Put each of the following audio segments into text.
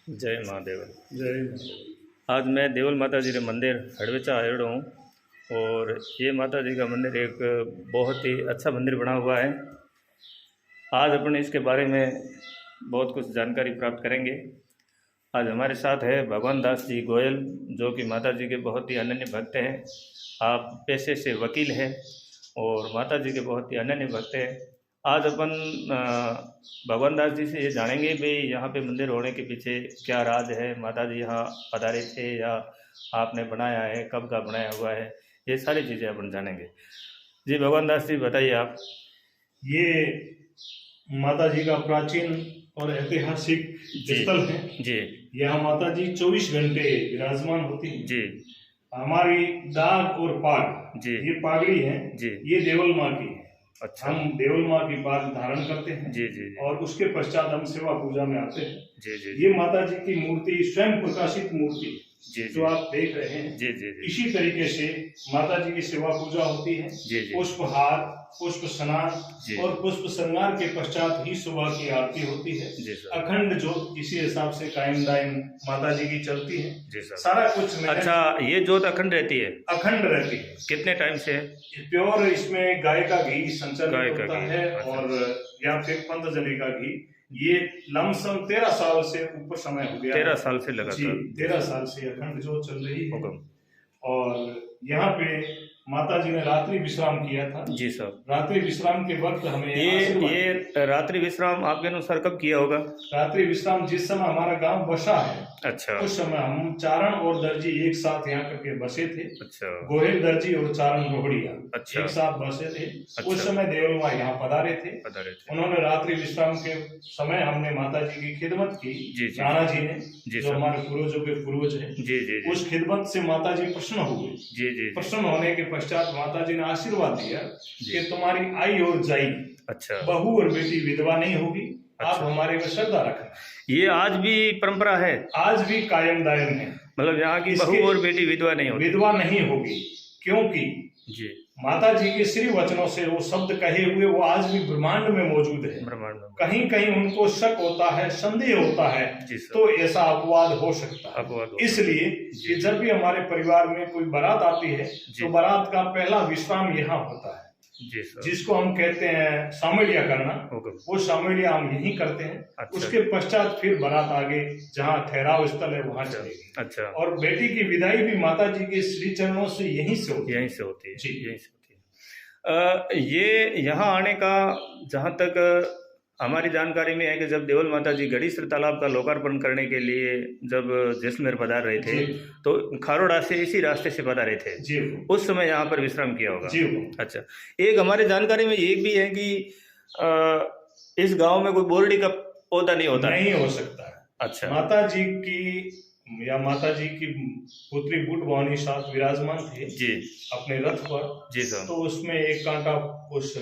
जय महादेव। जय महादेव। आज मैं देवल माता जी के मंदिर हड़वेचा आयो हूँ और ये माता जी का मंदिर एक बहुत ही अच्छा मंदिर बना हुआ है। आज अपन इसके बारे में बहुत कुछ जानकारी प्राप्त करेंगे। आज हमारे साथ है भगवान दास जी गोयल, जो कि माता जी के बहुत ही अनन्य भक्त हैं। आप पेशे से वकील हैं और माता जी के बहुत ही अनन्य भक्त हैं। आज अपन भगवान दास जी से ये जानेंगे भी यहाँ पे मंदिर होने के पीछे क्या राज है, माता जी यहाँ पधारे थे या आपने बनाया है, कब का बनाया हुआ है, ये सारी चीज़ें अपन जानेंगे। जी भगवान दास जी बताइए आप। ये माता जी का प्राचीन और ऐतिहासिक स्थल है। जी यहाँ माता जी 24 घंटे विराजमान होती है। जी। हमारी दाग और पाग, जी ये पागड़ी है जी। ये देवल माँ की है। अच्छा। हम देवल माँ की पाग धारण करते हैं। जी जी जी। और उसके पश्चात हम सेवा पूजा में आते हैं। जी जी। ये माता जी की मूर्ति स्वयं प्रकाशित मूर्ति जी जो आप देख रहे हैं। जी जी जी। इसी तरीके से माता जी की सेवा पूजा होती है। जी जी। पुष्पहार, पुष्प स्नान जी। और पुष्प श्रृंगार के पश्चात ही सुबह की आरती होती है। जी सर। अखंड ज्योत इसी हिसाब से कायम दायम माता जी की चलती है। जी सर। सारा कुछ अच्छा, ये जोत अखंड रहती है? अखंड रहती है। कितने टाइम से है? प्योर इसमें गाय का घी संचालित होता है। अच्छा। और या फिर पंतजलि का घी। ये लमसम 13 साल से ऊपर समय हो गया। 13 साल से लगातार? 13 साल से अखंड ज्योत चल रही है। हुक्म। और यहाँ पे माता जी ने रात्रि विश्राम किया था। जी सर। रात्रि विश्राम के वक्त हमें ये रात्रि विश्राम आपके अनुसार कब किया होगा? रात्रि विश्राम जिस समय हमारा गांव बसा है, अच्छा, उस समय हम चारण और दर्जी एक साथ यहाँ करके बसे थे। अच्छा। गोहिल दर्जी और चारण रोहड़िया, अच्छा, एक साथ बसे थे। अच्छा। उस समय देवल माँ यहाँ पधारे थे। उन्होंने रात्रि विश्राम के समय हमने माता जी की खिदमत की। राणा जी ने, जो हमारे पूर्वजों के पूर्वज है, उस खिदमत से माता जी प्रसन्न हुए। प्रसन्न होने के पश्चात माता जी ने आशीर्वाद दिया कि तुम्हारी आई और जाई, अच्छा, बहू और बेटी विधवा नहीं होगी। अच्छा। आप हमारे में श्रद्धा रखना। ये आज भी परंपरा है? आज भी कायम दायम है। मतलब यहाँ की बहू और बेटी विधवा नहीं होगी? विधवा नहीं होगी, क्योंकि जी माता जी के श्री वचनों से वो शब्द कहे हुए वो आज भी ब्रह्मांड में मौजूद है। ब्रह्मांड में कहीं कहीं उनको शक होता है, संदेह होता है, तो ऐसा अपवाद हो सकता है। इसलिए कि जब भी हमारे परिवार में कोई बारात आती है तो बारात का पहला विश्राम यहाँ होता है, जिसको हम कहते हैं सामलिया करना। वो सामलिया हम यहीं करते हैं। अच्छा। उसके पश्चात फिर बारात आगे जहाँ ठहराव स्थल है वहाँ चलेगी। अच्छा। और बेटी की विदाई भी माता जी के श्री चरणों से यहीं से होती है। यहीं से होती है। जी यहीं से होती है। ये यहाँ आने का जहाँ तक हमारी जानकारी में है कि जब देवल माता जी गढ़ीसर तालाब का लोकार्पण करने के लिए जब जैसलमेर पधार रहे थे तो खारोड़ा से इसी रास्ते से पधारे थे जी। उस समय यहाँ पर विश्राम किया होगा जी। अच्छा, एक हमारे जानकारी में ये भी है कि इस गांव में कोई बोरडी का पौधा नहीं होता? नहीं हो सकता है। अच्छा। माता जी की या माता जी की पुत्री बूट भवानी साथ विराजमान थे जी अपने रथ पर जी सर। तो उसमें एक कांटा उस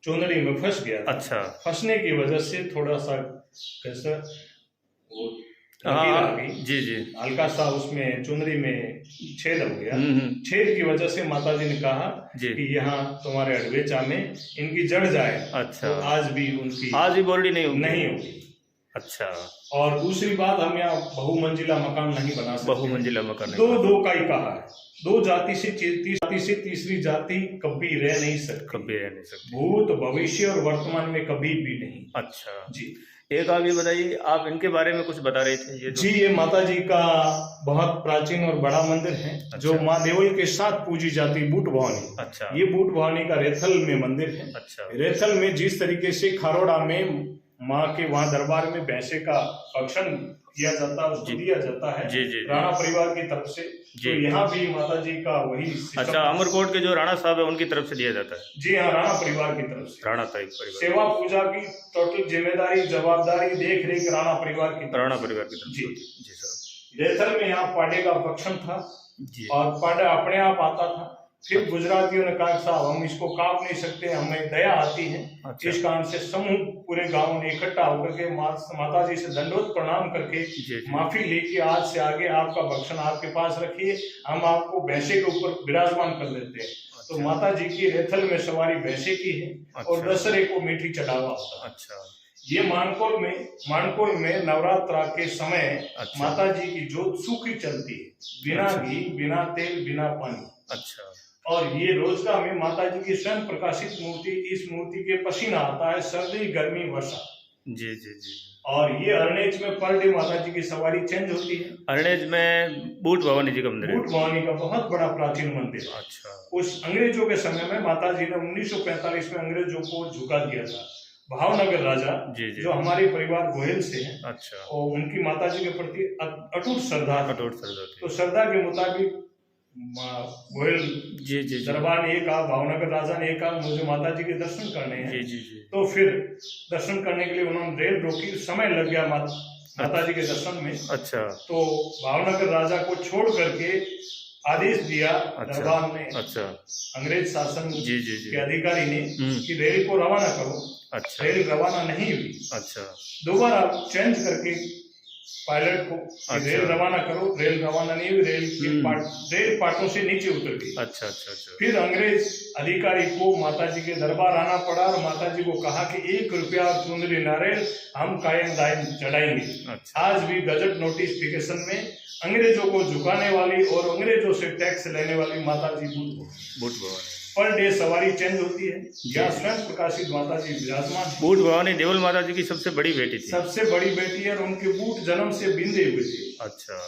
चुनरी में फंस गया। अच्छा। फंसने की वजह से थोड़ा सा कैसा वो जी जी हल्का सा उसमें चुनरी में छेद हो गया। छेद की वजह से माता जी ने कहा कि यहाँ तुम्हारे अडवेचा में इनकी जड़ जाए। अच्छा। तो आज भी बोरडी नहीं होगी। अच्छा। और दूसरी बात, हम यहाँ बहुमंजिला मकान नहीं बना सकते। बहुमंजिला मकान दो का ही कहा है। दो जाति से तीसरी जाति कभी रह नहीं सकती। भूत भविष्य और वर्तमान में कभी भी नहीं। अच्छा जी। एक आप ये बताइए, आप इनके बारे में कुछ बता रहे थे। ये जी, ये माता जी का बहुत प्राचीन और बड़ा मंदिर है। अच्छा। जो माँ देवल के साथ पूजी जाती बूट भवानी। अच्छा। ये बूट भवानी का रेथल में मंदिर है। अच्छा। रेथल में जिस तरीके से खारोड़ा में माँ के वहाँ दरबार में भैंसे का भक्षण किया जाता है, उसको दिया जाता है जी जी राणा परिवार की तरफ से। तो यहाँ भी माता जी का वही। अच्छा, अमरकोट के जो राणा साहब है उनकी तरफ से दिया जाता है? जी हाँ, राणा परिवार की तरफ से। राणा परिवार सेवा पूजा की टोटल जिम्मेदारी जवाबदारी देख रेख राणा परिवार की तरफ जी जी सर। रेथल में यहाँ पांडे का भक्षण था और पांडे अपने आप आता था। फिर गुजरातियों ने कहा साहब हम इसको काट नहीं सकते, हमें दया आती है। अच्छा। इस कारण से समूह पूरे गांव ने इकट्ठा होकर के माता जी से दंडवत प्रणाम करके माफी लेके आज से आगे आपका भक्षण आपके पास रखिए, हम आपको भैंसे के ऊपर विराजमान कर देते हैं। अच्छा। तो माता जी की रेथल में सवारी भैंसे की है। अच्छा। और दशहरे को मीठी चढ़ावा होता है। अच्छा। ये मानकोल में नवरात्रा के समय अच्छा। माता जी की जोत सूखी चलती है, बिना अच्छा। घी, बिना तेल, बिना पानी। अच्छा। और ये रोजगा में माता जी की स्वयं प्रकाशित मूर्ति, इस मूर्ति के पसीना आता है, सर्दी, गर्मी, वर्षा। जी जी जी। और ये अरणेज में पर डे माता जी की सवारी चेंज होती है। अरणेज में बूट भवानी जी का मंदिर है। बूट भवानी का बहुत बड़ा प्राचीन मंदिर है। अच्छा। उस अंग्रेजों के समय में माता जी ने 1945 में अंग्रेजों को झुका दिया था। भावनगर राजा जी जी। जो हमारे परिवार गोयल से हैं, अच्छा, और उनकी माता जी के प्रति अटूट श्रद्धा थी। थी। तो श्रद्धा के मुताबिक गोयल जी जी दरबार ने कहा, भावनगर राजा ने कहा मुझे माता जी के दर्शन करने हैं। जी जी जी। तो फिर दर्शन करने के लिए उन्होंने रेल रोकी, समय लग गया माता जी के दर्शन में। अच्छा। तो भावनगर राजा को छोड़ करके आदेश दिया दरबार ने, अच्छा। अंग्रेज शासन जी जी जी। के अधिकारी ने कि रेल को रवाना करो। अच्छा। रेल रवाना नहीं हुई। अच्छा। दोबारा चेंज करके पायलट को रेल रवाना करो, रेल रवाना नहीं हुई, रेल पाटों से नीचे उतर गई। अच्छा अच्छा अच्छा। फिर अंग्रेज अधिकारी को माता जी के दरबार आना पड़ा और माता जी को कहा कि 1 रुपया और चुंदरी नारियल हम कायम दायम चढ़ाएंगे। अच्छा। आज भी गजट नोटिफिकेशन में अंग्रेजों को झुकाने वाली और अंग्रेजों से टैक्स लेने वाली माता जी बूट भवानी पर डे सवारी चेंज होती है। यहाँ स्वयं प्रकाशित माता जी विराजमान। बूट भवानी देवल माता जी की सबसे बड़ी बेटी थी। सबसे बड़ी बेटी है और उनके बूट जन्म से बिंदे हुए थे। अच्छा।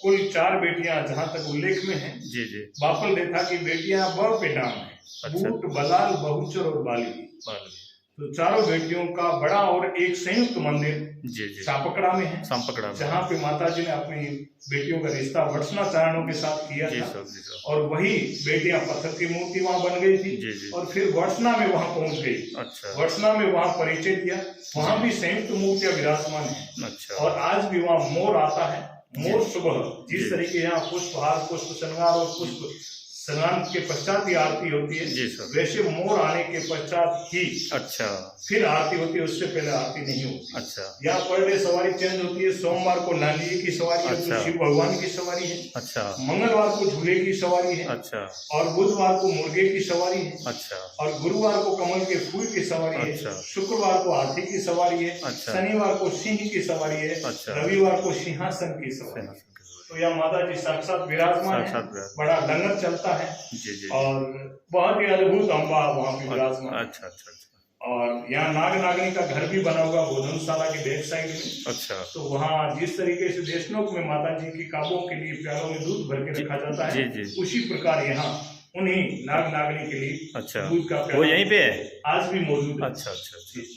कुल 4 बेटियां जहाँ तक उल्लेख में हैं। जी जी। बापल देखा की बेटियां ब पे नाम है। अच्छा। बूट, बलाल, बहुचर और बाली। तो चारों बेटियों का बड़ा और एक संयुक्त मंदिर जी जी सांपकड़ा में है। सांपकड़ा में, जहाँ पे माता जी ने अपनी बेटियों का रिश्ता वर्षनाचारणों के साथ किया था। और वही बेटियां पत्थर की मूर्ति वहाँ बन गई थी। जी जी। और फिर वर्षना में वहाँ पहुँच गई। अच्छा। वर्षना में वहाँ परिचय दिया, वहाँ भी संयुक्त मूर्तियां विराजमान है। अच्छा। और आज भी वहाँ मोर आता है। मोर सुबह जिस तरीके यहाँ पुष्पहार, पुष्प श्रृंगार और पुष्प स्नान के पश्चात ही आरती होती है, वैसे मोर आने के पश्चात ही अच्छा फिर आरती होती है, उससे पहले आरती नहीं होती। अच्छा। यहाँ पर डे सवारी चेंज होती है। सोमवार को नालिये की सवारी है। अच्छा। शिव भगवान की सवारी है। अच्छा। मंगलवार को झूले की सवारी है। अच्छा। और बुधवार को मुर्गे की सवारी है। अच्छा। और गुरुवार को कमल के फूल की सवारी है। अच्छा। शुक्रवार को हाथी की सवारी है। अच्छा। शनिवार को सिंह की सवारी है। अच्छा। रविवार को सिंहासन की सवारी है। तो यह माता जी साक्षात विराजमान है। बड़ा लंगर चलता है। जी जी। और बहुत ही अद्भुत अम्बा वहाँ पे विराजमान। अच्छा अच्छा अच्छा। और यहाँ नाग नागनी का घर भी बना हुआ भोजनशाला की बैक साइड में। अच्छा। तो वहाँ जिस तरीके से देशनोक में माता जी की काबों के लिए प्यालों में दूध भर के रखा जाता है, जी जी। उसी प्रकार यहाँ उन्हीं नाग नागनी के लिए अच्छा दूध का वो यहीं पे है, आज भी मौजूद है। अच्छा अच्छा अच्छा।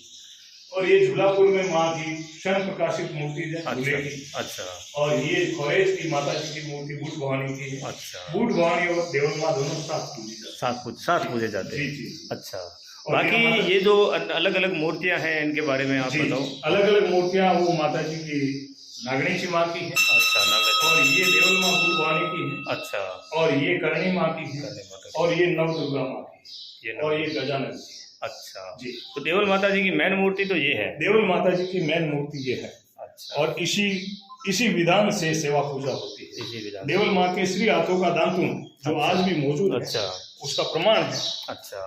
और ये झूलापुर में माँ की स्वयं प्रकाशित मूर्ति है। अच्छा, की। अच्छा। और ये खोरेज की माता जी की मूर्ति बूट भवानी की है। अच्छा। बूट भवानी और देवल माँ दोनों साथ पूजे जाते हैं। जी जी। अच्छा। बाकी ये जो अलग अलग मूर्तियां हैं, इनके बारे में आप बताओ। अलग अलग मूर्तियां वो माता जी की नागणी सी माँ की है। अच्छा। और ये देवल माँ बूट भवानी की है। अच्छा। और ये करणी माँ की है। और ये नव दुर्गा माँ की है। और ये गजानन की। अच्छा जी। तो देवल माता जी की मेन मूर्ति तो ये है। देवल माता जी की मेन मूर्ति ये है। अच्छा। और इसी विधान से सेवा पूजा होती है। इसी विधान देवल माँ के श्री हाथों का दांतुन जो अच्छा। आज भी मौजूद है। अच्छा। उसका प्रमाण है। अच्छा।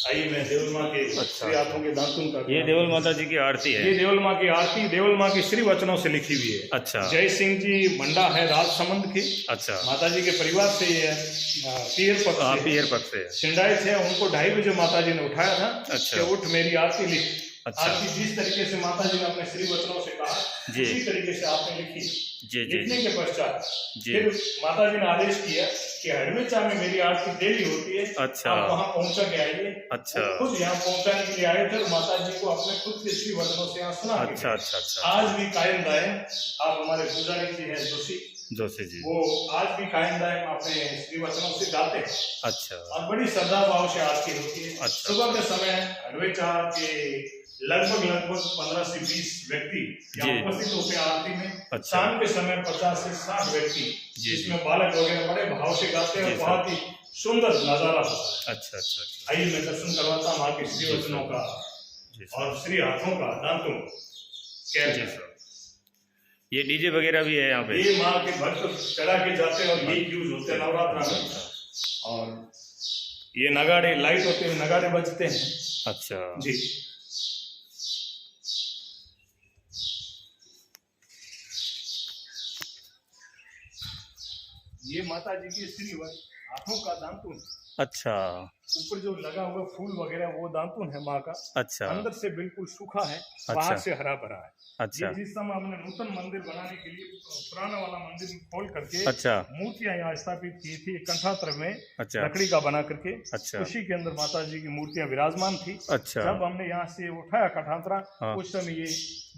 आइए मैं देवल माँ के श्री हाथों के दांतुन का, ये देवल माता जी की आरती है। ये देवल माँ की आरती देवल माँ की श्री वचनों से लिखी हुई है। अच्छा। जय सिंह जी मंडा है राजसमंद के। अच्छा। माता जी के परिवार से ये पीर पक्ष से सिंडाई थे, उनको 2:30 बजे माता जी ने उठाया था। अच्छा। उठ मेरी आरती लिख। अच्छा। आरती जिस तरीके से माता जी ने अपने श्री वचनों से कहा, उसी तरीके से आपने लिखी। जी जी। लिखने के पश्चात फिर माता जी ने आदेश किया कि हड़वेचा में मेरी आरती डेली होती है। अच्छा। आप वहाँ पहुँचा के आइए। अच्छा। खुद यहाँ पहुँचाने के लिए आए थे, माता जी को अपने खुद के श्री वचनों से यहाँ सुना। अच्छा अच्छा अच्छा। आज भी कायम दायम आप हमारे पुजारी जी है जोशी जी, वो आज भी कायम दायम अपने श्री वचनों से गाते हैं। अच्छा। और बड़ी श्रद्धा भाव से आरती होती है। अच्छा। सुबह के समय हड़वेचा के लगभग 15 से 20 व्यक्ति उपस्थित होते हैं आरती में। अच्छा। शाम के समय 50 से 60 व्यक्ति जिसमें बालक वगैरह बड़े भाव से गाते हैं। बहुत ही सुंदर नजारा होता है। अच्छा अच्छा। आइए मैं दर्शन करवाता हूँ आपके श्री वचनों का और श्री हाथों का दांतों। ये डीजे वगैरह भी है यहाँ पे, ये माँ के भक्त चढ़ा के जाते हैं और ये यूज होते हैं नवरात्रा में। और ये नगाड़े लाइट होते हैं, नगाड़े बजते हैं। अच्छा जी। ये माता जी की श्री हाथों का दांतुन। अच्छा, ऊपर जो लगा हुआ फूल वगैरह वो दांतुन है माँ का। अच्छा, अंदर से बिल्कुल सूखा है, अच्छा, बाहर से हरा भरा है। अच्छा, ये जिस समय हमने नूतन मंदिर बनाने के लिए पुराना वाला मंदिर खोल करके अच्छा, मूर्तियां यहाँ स्थापित की थी, कंठात्र में अच्छा, लकड़ी का बना करके, अच्छा, उसी के अंदर माता जी की मूर्तियां विराजमान थी। अच्छा, जब हमने यहाँ से उठाया कठांतरा, हाँ, उस समय ये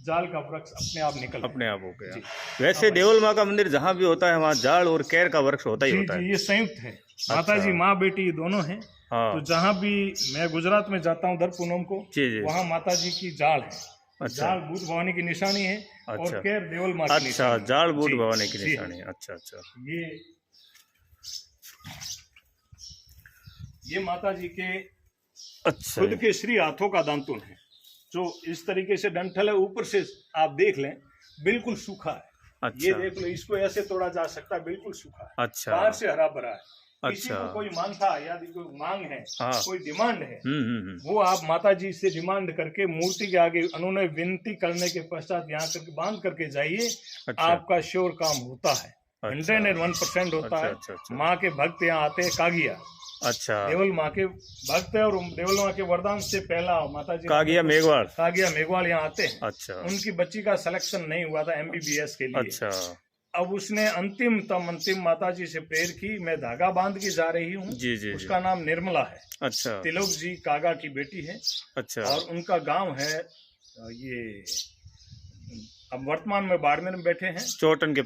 जाल का वृक्ष अपने आप निकल अपने आप हो गया। वैसे देवल माँ का मंदिर जहाँ भी होता है वहाँ जाड़ और कैर का वृक्ष होता ही होता है। ये संयुक्त है। माता जी माँ बेटी दोनों हैं। हाँ, तो जहाँ भी मैं गुजरात में जाता हूँ दर पूनम को, वहाँ माता जी की जाड़ है। अच्छा, जाड़ बुद्ध भवानी की निशानी है। अच्छा, और कैर देवल माँ की निशानी। अच्छा, जाड़ बुद्ध भवानी की निशानी है। अच्छा, अच्छा, ये माता जी के अच्छा खुद के श्री हाथों का दांतुन है, जो इस तरीके से डंठल है, ऊपर से आप देख लें बिल्कुल सूखा है। अच्छा, ये देख लो, इसको ऐसे तोड़ा जा सकता है, बिल्कुल सूखा है। अच्छा, बाहर से हरा भरा है। किसी को कोई मानता या कोई मांग है, कोई डिमांड है, वो आप माता जी से डिमांड करके मूर्ति के आगे उन्होंने विनती करने के पश्चात यहाँ करके बांध करके जाइए। अच्छा, आपका श्योर काम होता है। 101% होता है। माँ के भक्त यहाँ आते हैं, कागिया। अच्छा, देवल माँ के भक्त है और देवल माँ के वरदान से पहला माता जी कागिया मेघवाल यहाँ आते हैं। अच्छा, उनकी बच्ची का सिलेक्शन नहीं हुआ था MBBS के लिए। अच्छा, अब उसने अंतिम माता जी से प्रेयर की, मैं धागा बांध के जा रही हूँ। उसका नाम निर्मला है। अच्छा, तिलोक जी कागा की बेटी है। अच्छा, और उनका गांव है ये, अब वर्तमान में बाड़मेर में बैठे हैं, चौटन के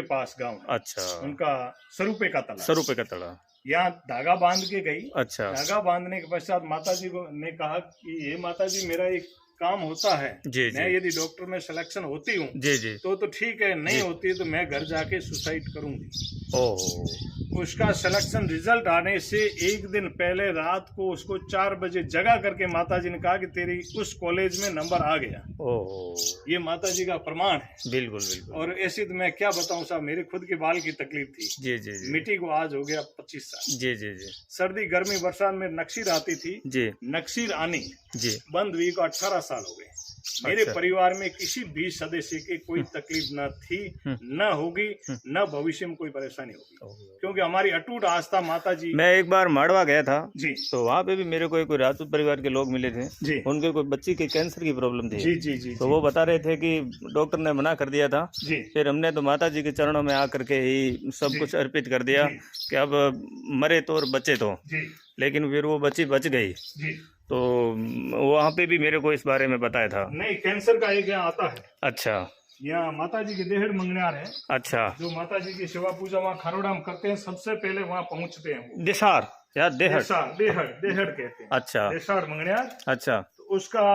पास गांव। अच्छा, उनका सरूपे का तला। यहाँ धागा बांध के गई। अच्छा, धागा बांधने के पश्चात माता जी को ने कहा कि ये माता जी मेरा एक काम होता है, मैं यदि डॉक्टर में सिलेक्शन होती हूँ तो ठीक है, नहीं होती तो मैं घर जाके सुसाइड करूंगी। उसका सिलेक्शन रिजल्ट आने से एक दिन पहले रात को उसको 4 बजे जगा करके माता जी ने कहा कि तेरी उस कॉलेज में नंबर आ गया। ये माता जी का प्रमाण है। बिल्कुल। और ऐसी तो मैं क्या बताऊं साहब, मेरे खुद के बाल की तकलीफ थी। मिट्टी को आज हो गया 25 साल। सर्दी गर्मी बरसात में नक्सीर आती थी। नक्सीर आनी बंद हुई को 18 साल हो गए। मेरे परिवार में किसी भी सदस्य के कोई तकलीफ न थी, न होगी, न भविष्य में कोई परेशानी होगी, क्योंकि हमारी अटूट आस्था माता जी। मैं एक बार माड़वा गया था जी, तो वहाँ पे भी मेरे को कोई राजपूत परिवार के लोग मिले थे जी। उनके कोई बच्ची के कैंसर की प्रॉब्लम थी जी। तो वो बता रहे थे कि डॉक्टर ने मना कर दिया था जी। फिर हमने तो माता जी के चरणों में आकर के ही सब कुछ अर्पित कर दिया कि अब मरे तो और बचे तो, लेकिन फिर वो बच्ची बच गई। तो वहाँ पे भी मेरे को इस बारे में बताया था। नहीं, कैंसर का एक यहाँ आता है। अच्छा, यहाँ माता जी के देहड़ मंगनियार है। अच्छा, जो माता जी की सेवा पूजा वहाँ खारोड़ा में करते हैं, सबसे पहले वहाँ पहुँचते हैं। देसार या देहड़ कहते हैं। अच्छा, देसार मंगनियार। अच्छा, तो उसका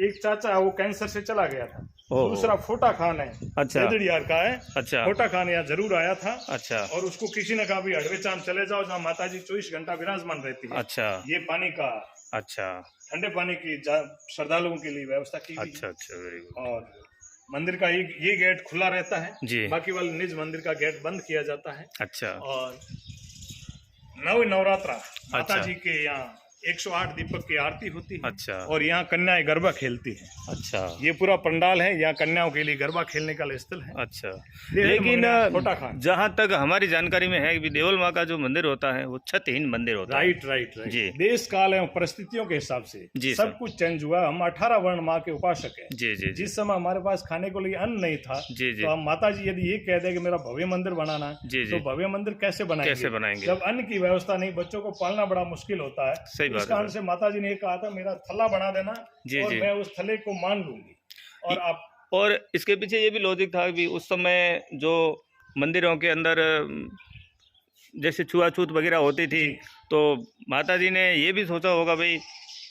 एक चाचा वो कैंसर से चला गया था। दूसरा फोटा खान है। अच्छा, यार का है। अच्छा, फोटा खान यहाँ जरूर आया था। अच्छा, और उसको किसी ने कहा भी हड़वे चांद चले जाओ, जहाँ माता जी 24 घंटा विराजमान रहती है। अच्छा, ये पानी का, अच्छा, ठंडे पानी की श्रद्धालुओं के लिए व्यवस्था की। अच्छा, वेरी गुड। और मंदिर का ये गेट खुला रहता है जी, बाकी वाले निज मंदिर का गेट बंद किया जाता है। अच्छा, और नवरात्रा माता जी के यहाँ 108 दीपक की आरती होती है। अच्छा, और यहाँ कन्याएं गरबा खेलती हैं। अच्छा, ये पूरा पंडाल है, यहाँ कन्याओं के लिए गरबा खेलने का स्थल है। अच्छा, लेकिन जहाँ तक हमारी जानकारी में है कि देवल माँ का जो मंदिर होता है वो छतहीन मंदिर होता है। राइट जी। देश काल एवं परिस्थितियों के हिसाब से जी सब कुछ चेंज हुआ। हम 18 वर्ण माँ के उपासक है जी। जिस समय हमारे पास खाने को लिए अन्न नहीं था तो हम माता जी यदि ये कह दे कि मेरा भव्य मंदिर बनाना तो भव्य मंदिर कैसे बनाएंगे जब अन्न की व्यवस्था नहीं, बच्चों को पालना बड़ा मुश्किल होता है। इस कारण से माता जी ने कहा था मेरा थल्ला बना देना और मैं उस थल्ले को मान लूंगी। और आप, और इसके पीछे ये भी लॉजिक था कि उस समय जो मंदिरों के अंदर जैसे छुआछूत वगैरह होती थी तो माता जी ने ये भी सोचा होगा भाई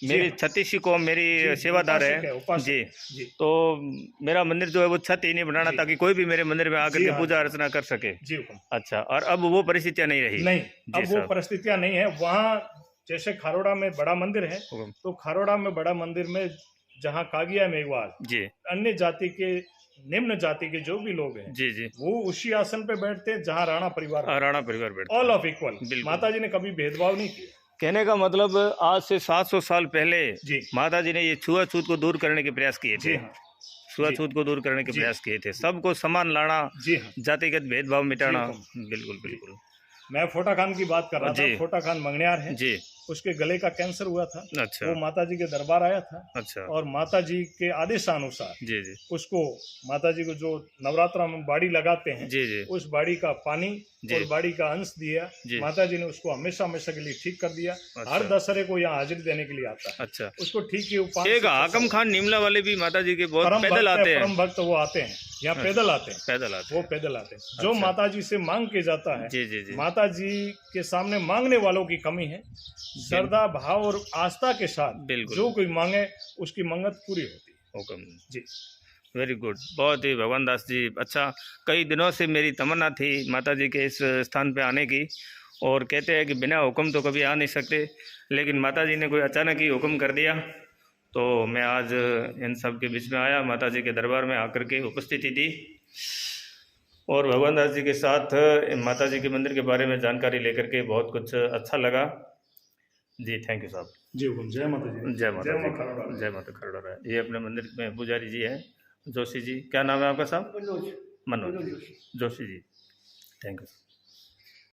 मेरी 36 कौम मेरी सेवादार है जी, तो मेरा मंदिर जो है वो छत ही नहीं बनाना ताकि कोई भी मेरे मंदिर में आकर के पूजा अर्चना कर सके जी। अच्छा, और अब वो परिस्थितियां नहीं रही। नहीं, अब वो परिस्थितियां नहीं है। वहाँ जैसे खारोड़ा में बड़ा मंदिर है तो खारोड़ा में बड़ा मंदिर में जहाँ कागिया मेघवाल जी, अन्य जाति के निम्न जाति के जो भी लोग हैं जी वो उसी आसन पे बैठते हैं जहाँ राणा परिवार बैठते, ऑल ऑफ इक्वल। माता जी ने कभी भेदभाव नहीं किया। कहने का मतलब आज से 700 साल पहले जी माता जी ने ये छुआछूत को दूर करने के प्रयास किए थे। छुआछूत को दूर करने के प्रयास किए थे, सबको समान लाना, जी हाँ, जातिगत भेदभाव मिटाना। बिल्कुल बिल्कुल। मैं फोटा खान की बात कर रहा था। फोटा खान मंगनियार है जी, उसके गले का कैंसर हुआ था। अच्छा, वो माता जी के दरबार आया था। अच्छा, और माता जी के आदेशानुसार जी जी, उसको माता जी को जो नवरात्रा में बाड़ी लगाते हैं, जी जी, उस बाड़ी का पानी और बाड़ी का अंश दिया। माता जी ने उसको हमेशा हमेशा के लिए ठीक कर दिया। अच्छा, हर दशहरे को यहाँ हाजिरी देने के लिए आता है। अच्छा, उसको ठीक किए। आकम खान निमला वाले भी माता जी के बहुत पैदल आते हैं, परम भक्त वो आते हैं यहाँ, पैदल आते हैं, वो पैदल आते हैं। जो माता जी से मांग के जाता है, जी जी जी, माता जी के सामने मांगने वालों की कमी है। श्रद्धा भाव और आस्था के साथ जो कोई मांगे उसकी मंगत पूरी होती है। हुक्म जी, वेरी गुड, बहुत ही भगवान दास जी। अच्छा, कई दिनों से मेरी तमन्ना थी माता जी के इस स्थान पे आने की, और कहते हैं कि बिना हुक्म तो कभी आ नहीं सकते, लेकिन माता जी ने कोई अचानक ही हुक्म कर दिया, तो मैं आज इन सब के बीच में आया, माता जी के दरबार में आकर के उपस्थिति दी, और भगवान दास जी के साथ माता जी के मंदिर के बारे में जानकारी लेकर के बहुत कुछ अच्छा लगा जी। थैंक यू साहब जी। जय माता जी। जय माता जी। जय माता खरड़ा। ये अपने मंदिर में पुजारी जी हैं, जोशी जी। क्या नाम है आपका साहब? मनोज जोशी जी। Thank you.